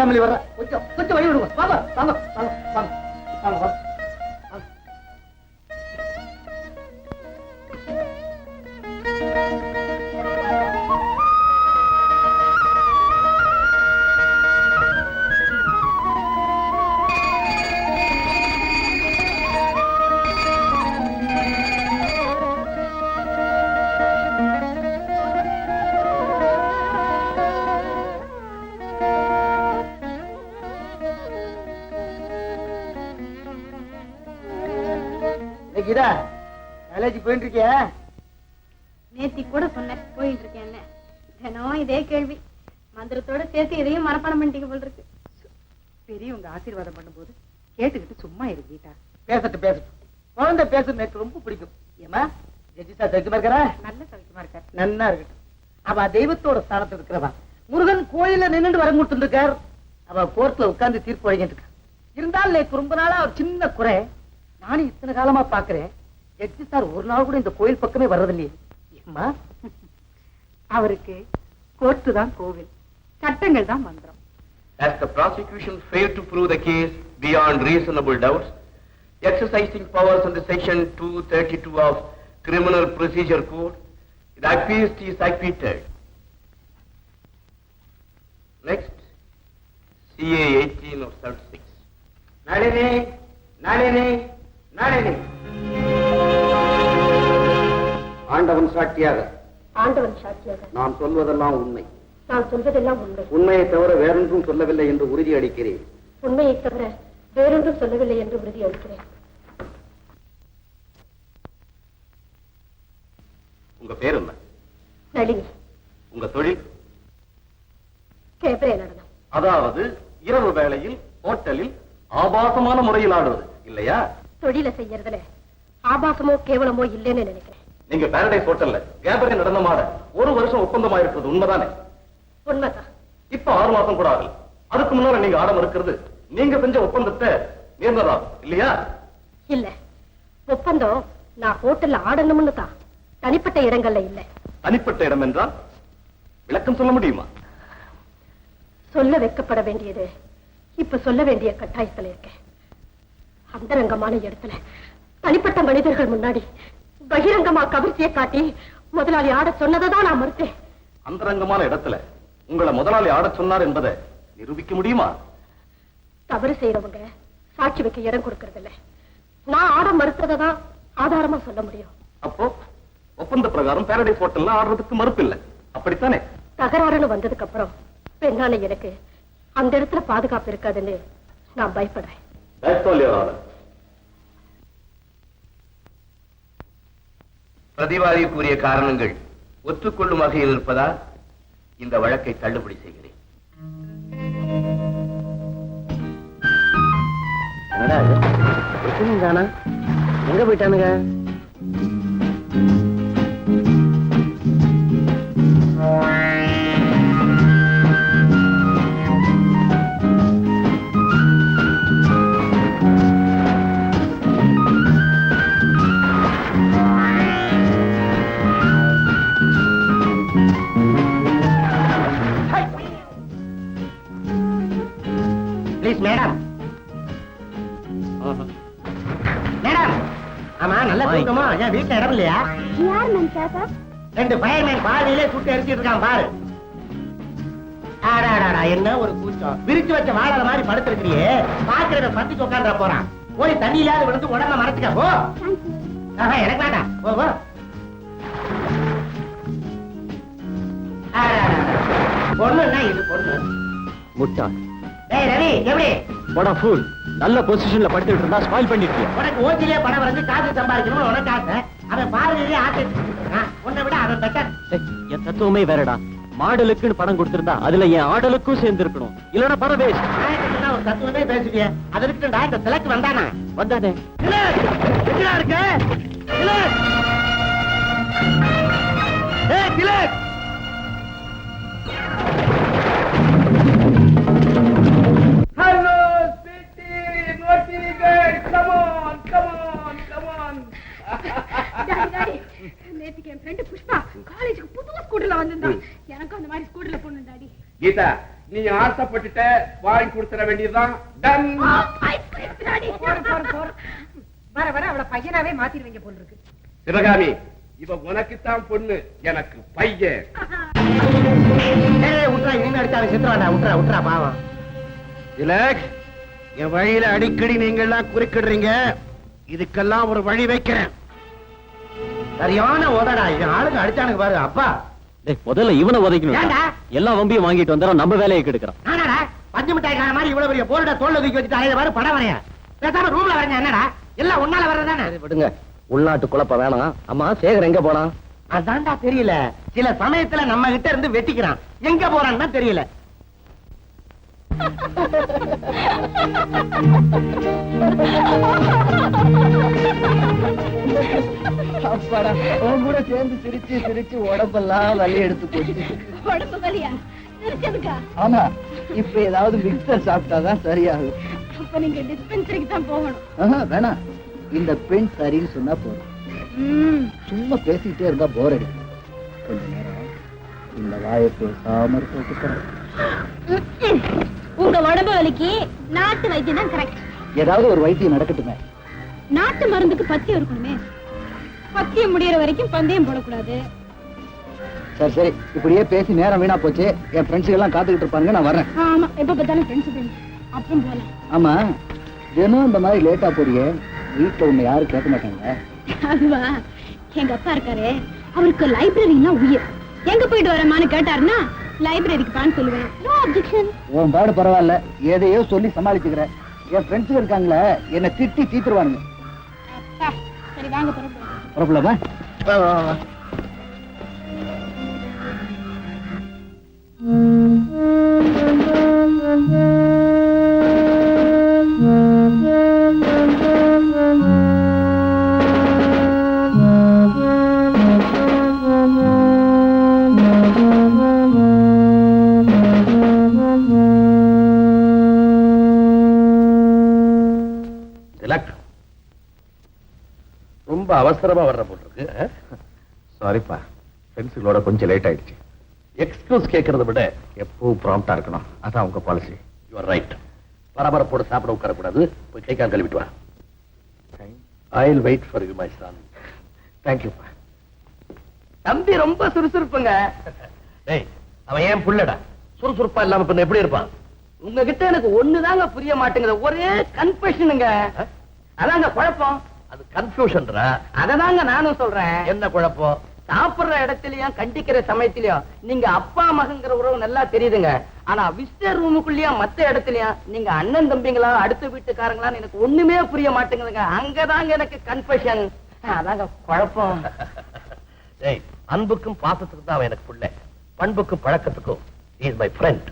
Family வர கொஞ்சம் கொஞ்சம் வழி விடுங்க. வாங்க வாங்க வாங்க வாங்க வாங்க வாங்க. கீதா, காலேஜ் போயிட்டு இருக்கியா? நேத்தி கூட சொன்னேன் போயிட்டு இருக்கேன். தினம் இதே கேள்வி. மந்திரத்தோட சேர்த்து இதையும் மனப்பாடம் பண்ணிட்டு போல் இருக்கு. பெரியவங்க ஆசீர்வாதம் பண்ணும்போது கேட்டுக்கிட்டு சும்மா இரு கீதா. பேசட்டும் பேசட்டும். குழந்தை பேசுறது எனக்கு ரொம்ப பிடிக்கும். ஏமா ஜட்ஜி சார் சௌக்கியமா இருக்கிறா? நல்ல சௌக்கியமா இருக்காரு. நன்னா இருக்கட்டும். அவ தெய்வத்தோட ஸ்தானத்துல இருக்கிறவா. முருகன் கோயில நின்னுட்டு வர கொடுத்து இருக்கார். அவ கோர்ட்ல உட்கார்ந்து தீர்ப்பு வழங்கிட்டு இருக்கா. இருந்தாலும் எனக்கு ரொம்ப நாளா ஒரு சின்ன குறை. நானும் இத்தனை காலமா பாக்குறேன், ஜட்ஜி சார் ஒரு நாள் கூட இந்த கோயில் பக்கமே வர்றதில்லையே. ஏம்மா? அவருக்கு கோர்ட்டு தான் கோவில், சட்டங்கள் தான் மந்திரம். As the prosecution failed to prove the case beyond reasonable doubts, exercising powers under section 232 of Criminal Procedure Code, the accused is acquitted. Next, CA 18 of 36. Nalini Nalini Nalini. ஆண்டவன் சாட்சியாக. ஆண்டவன் சாட்சியாக நான் சொல்வதெல்லாம் உண்மை. நான் சொல்வதெல்லாம் உண்மை. உண்மையை தவிர வேறொன்றும் சொல்லவில்லை என்று உறுதி அளிக்கிறேன். உண்மையை தவிர வேறொன்றும் சொல்லவில்லை என்று உறுதி அளிக்கிறேன். உங்க பேர் என்ன? நளினி. உங்க தொழில்? கேப்பரே நடனம். அதாவது இரவு வேளையில் ஹோட்டலில் ஆபாசமான முறையில் ஆடுவது இல்லையா? தொழில செய்யறதுல ஆபாசமோ கேவலமோ இல்லைன்னு நினைக்கிறேன். நீங்க பாரடைஸ் ஹோட்டல்ல கேபரே நடனமாட ஒரு வருஷம் ஒப்பந்தமா இருக்கிறது உண்மைதானே? உண்மைதான். இப்ப 6 மாசம் கூட ஆகல. அதுக்கு முன்னால நீங்க ஆடம் இருக்கிறது நீங்க செஞ்ச ஒப்பந்தத்தை மீறினதா இல்லையா? இல்ல, ஒப்பந்தம் நான் ஹோட்டல்ல ஆடணும்னு தான், தனிப்பட்ட இடங்கள்ல இல்ல. தனிப்பட்ட இடம் என்றால் விளக்கம் சொல்ல முடியுமா? சொல்ல வைக்கப்பட வேண்டியது இப்ப சொல்ல வேண்டிய கட்டாயத்துல இருக்கேன். அந்தரங்கமான இடத்துல தனிப்பட்ட மனிதர்கள் முன்னாடி பகிரங்கமா கவர்ச்சியை காட்டி முதலாளி ஆட சொன்னதான் நான் மறுத்தேன். அந்தரங்கமான இடத்துல உங்களை முதலாளி ஆட சொன்னார் என்பதை நிரூபிக்க முடியுமா? தவறு செய்யறவங்க சாட்சி வைக்க இடம் கொடுக்கறது இல்ல. நான் ஆட மறுத்ததான் ஆதாரமா சொல்ல முடியும். அப்போ ஒப்பந்த பிரகாரம் பாரடைஸ் ஹோட்டல்ல ஆடுறதுக்கு மறுப்பு இல்லை, அப்படித்தானே? தகராறுன்னு வந்ததுக்கு அப்புறம் பெண்ணான எனக்கு அந்த இடத்துல பாதுகாப்பு இருக்காதுன்னு நான் பயப்படுறேன். பிரதிவாதி கூறிய காரணங்கள் ஒத்துக்கொள்ளும் வகையில் இருப்பதால் இந்த வழக்கை தள்ளுபடி செய்கிறேன். எங்க போயிட்டானுங்க? மேடம் மேடம், ஆமா நல்ல தூக்கமா? என் வீட்டுல இடம் இல்லையா? யார் மனுஷா சார்? 2 ஃபயர்மேன் பாதியிலே சுட்டு எரிச்சிட்டு இருக்கான் பாரு. ஆடாடாடா, என்ன ஒரு கூச்சம்! விரிச்சு வச்ச வாழற மாதிரி படுத்திருக்கிறியே, பாக்குறத பத்திக்கு உட்கார்ந்து போறான். போய் தண்ணி இல்லாத விழுந்து உடம்ப மறைச்சுக்க போ. எனக்கு வேண்டாம், போ போ. பொண்ணுன்னா இது பொண்ணு முட்டா. ஏய் ரவி, எப்படி போடா ஃபூல். நல்ல பொசிஷன்ல படுத்துட்டு இருந்தா ஸ்பாயில் பண்ணிருக்கிய. உனக்கு ஓட்டிலே பணம் வந்து காசு சம்பாதிக்கணும் உனக்கு ஆசை. அவன் பாரதியிலே ஆசை உன்னை விட அவன் பெட்டர். என் தத்துவமே வேறடா. மாடலுக்குன்னு பணம் கொடுத்திருந்தா அதுல என் ஆடலுக்கும் சேர்ந்து இருக்கணும், இல்லன்னா பணம் வேஸ்ட். ஒரு தத்துவமே பேசுவிய. அதற்கு இந்த செலக்ட் வந்தானா? வந்தானே. இருக்கு Hello, city, naughty girl, come on, come on, come on. நேத்துக்கு என் ஃப்ரெண்ட் புஷ்பா காலேஜுக்கு புது ஸ்கூட்டர்ல வந்திருந்தா. எனக்கு அந்த மாதிரி ஸ்கூட்டர்ல போகணும் டாடி. கீதா, நீ ஆசைப்பட்டுட்ட வாங்கி கொடுத்துட வேண்டியதுதான். டன். வர வர அவளை பையனாவே மாத்திடுவீங்க போல இருக்கு. சிவகாமி, இவ உனக்குத்தான் பொண்ணு, எனக்கு பையன். விட்டுறா, இனிமே அடிச்சாரு சித்ராடா, விட்டுறா விட்டுறா பாவம். திலக், என் வழியில அடிக்கடி நீங்க எல்லாம் குறுக்கிடுறீங்க. இதுக்கெல்லாம் ஒரு வழி வைக்கிறேன். சரியான உதடா, இவன் ஆளுங்க அடிச்சானுங்க பாரு. அப்பா டேய், முதல்ல இவனை உதைக்கணும். ஏன்டா? எல்லா வம்பியும் வாங்கிட்டு வந்தா நம்ம வேலையை கெடுக்கிறான். நானாடா பஞ்சு மிட்டாய் கார மாதிரி இவ்வளவு பெரிய போர்ட தோல்ல தூக்கி வச்சுட்டு அலைய பாரு படம் வரைய. பேசாம ரூம்ல வரைஞ்ச என்னடா? எல்லாம் ஒன்னால வர்றதானே. விடுங்க, உள்நாட்டு குழப்பம் வேணாம். அம்மா, சேகர் எங்க போனா? அதான்டா தெரியல. சில சமயத்துல நம்ம கிட்ட இருந்து வெட்டிக்கிறான், எங்க போறான்னு தான் தெரியல. அப்பாடா, உன் கூட சேர்ந்து சிரிச்சு சிரிச்சு உடம்பெல்லாம் வலி எடுத்து போச்சு. உடம்பு வலியா? சிரிச்சதுக்கா? ஆமா, இப்ப ஏதாவது மிக்சர் சாப்பிட்டாதான் சரியாகும். அப்ப நீங்க டிஸ்பென்சரிக்கு தான் போகணும். வேணாம், இந்த பெண் சரின்னு சொன்னா போதும். சும்மா பேசிட்டே இருந்தா போர் அடிக்கும். கொஞ்ச நேரம் இந்த வாயை பேசாம இருக்க. உங்க உடம்பு வலிக்கு நாட்டு வைத்தியம் தான் கரெக்ட். ஏதாவது ஒரு வைத்தியம் நடக்கட்டுமே. நாட்டு மருந்துக்கு பத்தியம் இருக்கணுமே. பத்தியம் முடியற வரைக்கும் பந்தயம் போடக்கூடாது. சரி சரி, இப்படியே பேசி நேரம் வீணா போச்சு. என் ஃப்ரெண்ட்ஸுக்கு எல்லாம் காத்துக்கிட்டு இருப்பாங்க, நான் வரேன். ஆமா, எப்ப பார்த்தாலும் ஃப்ரெண்ட்ஸ் அப்புறம் போலாம். ஆமா, தினம் இந்த மாதிரி லேட்டா போறியே, வீட்டுல உன்னை யாரும் கேட்க மாட்டாங்க? அதுவா, எங்க அப்பா இருக்காரு, அவருக்கு லைப்ரரினா உயிர். எங்க போயிட்டு வரமான்னு கேட்டாருன்னா லைப்ரரிக்கு பான்னு சொல்லுவேன். No objection. உன் பாடு பரவாயில்ல, எதையோ சொல்லி சமாளிச்சுக்கிற. என் ஃப்ரெண்ட்ஸுக்கு இருக்காங்களே, என்னை திட்டி தீத்துருவானுங்க. சரி வாங்க புறப்படலாமா? ரொம்ப அவசரமா வர்ற போல இருக்கு. சாரிப்பா, ஃப்ரெண்ட்ஸுகளோட கொஞ்சம் லேட் ஆயிடுச்சு. எக்ஸ்கியூஸ் கேட்கறத விட எப்பவும் ப்ராம்ப்டா இருக்கணும், அதான் உங்க பாலிசி. You are right. பரபரப்போட சாப்பிட உட்காரக்கூடாது. போய் கை கால் கழுவிட்டு வா. I will wait for you my son. தேங்க்யூப்பா. தம்பி ரொம்ப சுறுசுறுப்புங்க. டேய், அவன் ஏன் புள்ளடா, சுறுசுறுப்பா இல்லாம பின்ன எப்படி இருப்பான்? உங்ககிட்ட எனக்கு ஒண்ணுதாங்க புரிய மாட்டேங்குது, ஒரே கன்ஃபெஷனுங்க. அதாங்க குழப்பம். அது கன்ஃபியூஷன்டா. அததாங்க நானும் சொல்றேன். என்ன குழப்பம்? சாப்பிடுற இடத்துலயும் கண்டிக்கிற சமயத்திலயும் நீங்க அப்பா மகங்கிற உறவு நல்லா தெரியுதுங்க. ஆனா விசிட்டர் ரூமுக்குள்ளயும் மத்த இடத்துலயும் நீங்க அண்ணன் தம்பிங்களா அடுத்த வீட்டுக்காரங்களான்னு எனக்கு ஒண்ணுமே புரிய மாட்டேங்குதுங்க. அங்கதாங்க எனக்கு கன்ஃபெஷன். அதாங்க குழப்பம். அன்புக்கும் பாசத்துக்கும் தான் அவன் எனக்கு புள்ள. பண்புக்கும் பழக்கத்துக்கும் he is my friend.